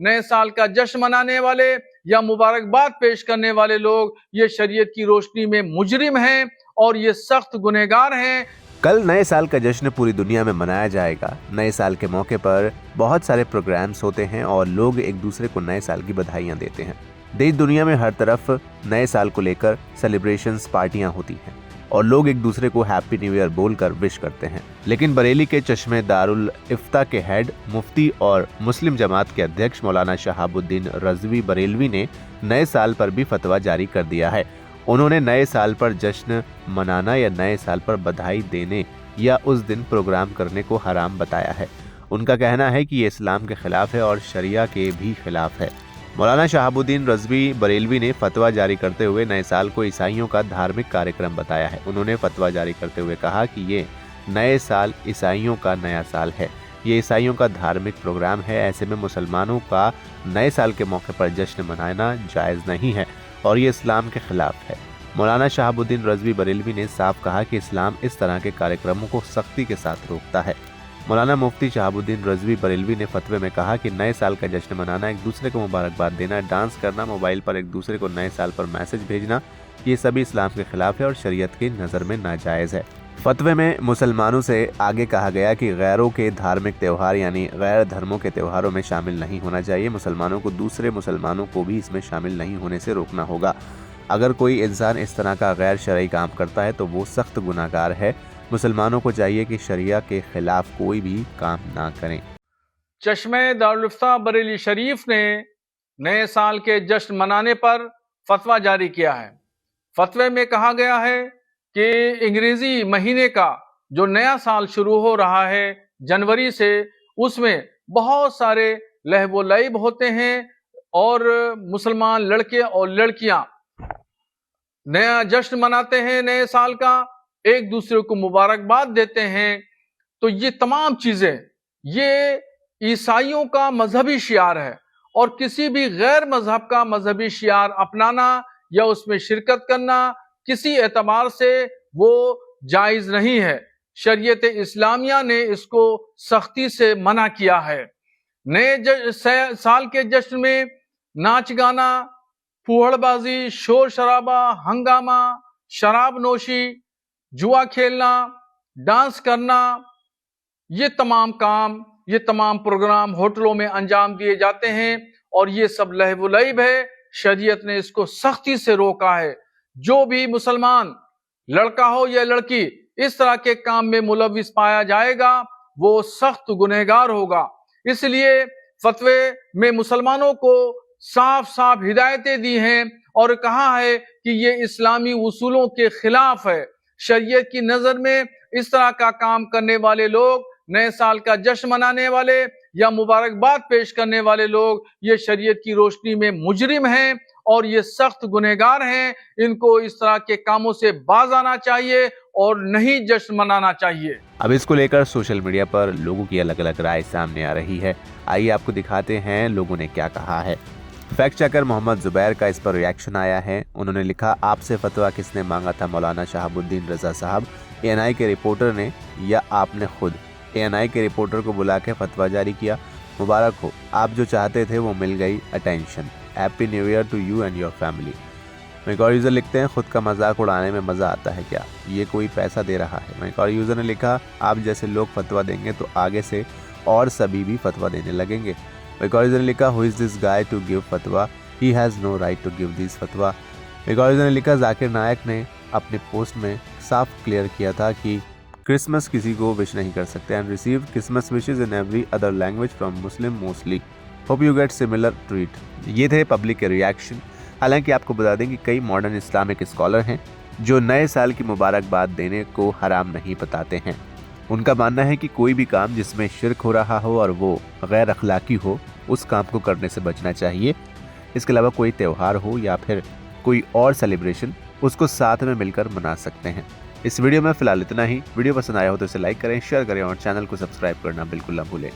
नए साल का जश्न मनाने वाले या मुबारकबाद पेश करने वाले लोग ये शरीयत की रोशनी में मुजरिम हैं और ये सख्त गुनहगार हैं। कल नए साल का जश्न पूरी दुनिया में मनाया जाएगा। नए साल के मौके पर बहुत सारे प्रोग्राम्स होते हैं और लोग एक दूसरे को नए साल की बधाइयां देते हैं। देश दुनिया में हर तरफ नए साल को लेकर सेलिब्रेशंस, पार्टियां होती हैं और लोग एक दूसरे को हैप्पी न्यू ईयर बोलकर विश करते हैं। लेकिन बरेली के चश्मे दारुल इफ्ता के हेड मुफ्ती और मुस्लिम जमात के अध्यक्ष मौलाना शहाबुद्दीन रजवी बरेलवी ने नए साल पर भी फतवा जारी कर दिया है। उन्होंने नए साल पर जश्न मनाना या नए साल पर बधाई देने या उस दिन प्रोग्राम करने को हराम बताया है। उनका कहना है कि ये इस्लाम के खिलाफ है और शरिया के भी खिलाफ है। मौलाना शहाबुद्दीन रजवी बरेलवी ने फतवा जारी करते हुए नए साल को ईसाइयों का धार्मिक कार्यक्रम बताया है। उन्होंने फतवा जारी करते हुए कहा कि ये नए साल ईसाइयों का नया साल है, ये ईसाइयों का धार्मिक प्रोग्राम है। ऐसे में मुसलमानों का नए साल के मौके पर जश्न मनाना जायज़ नहीं है और ये इस्लाम के खिलाफ है। मौलाना शहाबुद्दीन रजवी बरेलवी ने साफ कहा कि इस्लाम इस तरह के कार्यक्रमों को सख्ती के साथ रोकता है। मौलाना मुफ्ती शहाबुद्दीन रजवी बरेलवी ने फतवे में कहा कि नए साल का जश्न मनाना, एक दूसरे को मुबारकबाद देना, डांस करना, मोबाइल पर एक दूसरे को नए साल पर मैसेज भेजना, ये सभी इस्लाम के खिलाफ है और शरीयत की नज़र में नाजायज़ है। फतवे में मुसलमानों से आगे कहा गया कि गैरों के धार्मिक त्यौहार यानी गैर धर्मों के त्योहारों में शामिल नहीं होना चाहिए। मुसलमानों को दूसरे मुसलमानों को भी इसमें शामिल नहीं होने से रोकना होगा। अगर कोई इंसान इस तरह का गैर शरई काम करता है तो वो सख्त गुनाहगार है। मुसलमानों को चाहिए कि शरिया के खिलाफ कोई भी काम ना करें। चश्मे दारुल इफ्ता बरेली शरीफ ने नए साल के जश्न मनाने पर फतवा जारी किया है। फतवे में कहा गया है कि अंग्रेजी महीने का जो नया साल शुरू हो रहा है जनवरी से, उसमें बहुत सारे लहव लईब होते हैं और मुसलमान लड़के और लड़कियां नया जश्न मनाते हैं नए साल का, एक दूसरे को मुबारकबाद देते हैं। तो ये तमाम चीजें ये ईसाइयों का मजहबी शियार है और किसी भी गैर मजहब का मजहबी शियार अपनाना या उसमें शिरकत करना किसी एतबार से वो जायज नहीं है। शरीयत इस्लामिया ने इसको सख्ती से मना किया है। नए साल के जश्न में नाच गाना, फूहड़बाजी, शोर शराबा, हंगामा, शराब नोशी, जुआ खेलना, डांस करना, ये तमाम काम, ये तमाम प्रोग्राम होटलों में अंजाम दिए जाते हैं और ये सब लहव लईब है। शरीयत ने इसको सख्ती से रोका है। जो भी मुसलमान लड़का हो या लड़की इस तरह के काम में मुलविस पाया जाएगा वो सख्त गुनहगार होगा। इसलिए फतवे में मुसलमानों को साफ साफ हिदायतें दी हैं और कहा है कि ये इस्लामी उसूलों के खिलाफ है। शरीयत की नजर में इस तरह का काम करने वाले लोग, नए साल का जश्न मनाने वाले या मुबारकबाद पेश करने वाले लोग ये शरीयत की रोशनी में मुजरिम हैं और ये सख्त गुनहगार हैं। इनको इस तरह के कामों से बाज आना चाहिए और नहीं जश्न मनाना चाहिए। अब इसको लेकर सोशल मीडिया पर लोगों की अलग अलग राय सामने आ रही है। आइए आपको दिखाते हैं लोगों ने क्या कहा है। फैक्ट चेकर मोहम्मद जुबैर का इस पर रिएक्शन आया है। उन्होंने लिखा, आपसे फतवा किसने मांगा था, मौलाना शहाबुद्दीन रजा साहब, एएनआई के रिपोर्टर ने या आपने खुद? एएनआई के रिपोर्टर को बुला के फतवा जारी किया। मुबारक हो, आप जो चाहते थे वो मिल गई। Attention, happy new year to you and your family. एक और यूज़र लिखते हैं, खुद का मजाक उड़ाने में मज़ा आता है क्या, ये कोई पैसा दे रहा है? एक और यूज़र ने लिखा, आप जैसे लोग फतवा देंगे तो आगे से और सभी भी फतवा देने लगेंगे। एक और यूज़र ने लिखा, who is this guy to give फतवा, he has no right to give this फतवा। एक और यूज़र ने लिखा, जाकिर नायक ने अपने पोस्ट में साफ क्लियर किया था कि क्रिसमस किसी को विश नहीं कर सकते and receive Christmas wishes in every other language from Muslim mostly, hope you get similar treat. ये थे पब्लिक के रिएक्शन। हालांकि आपको बता दें कि कई मॉडर्न इस्लामिक स्कॉलर हैं जो नए साल की मुबारकबाद देने को हराम नहीं बताते हैं। उनका मानना है कि कोई भी काम जिसमें शिरक हो रहा हो और वो गैर अखलाकी हो, उस काम को करने से बचना चाहिए। इसके अलावा कोई त्यौहार हो या फिर कोई और सेलिब्रेशन, उसको साथ में मिलकर मना सकते हैं। इस वीडियो में फिलहाल इतना ही। वीडियो पसंद आया हो तो इसे लाइक करें, शेयर करें और चैनल को सब्सक्राइब करना बिल्कुल ना भूलें।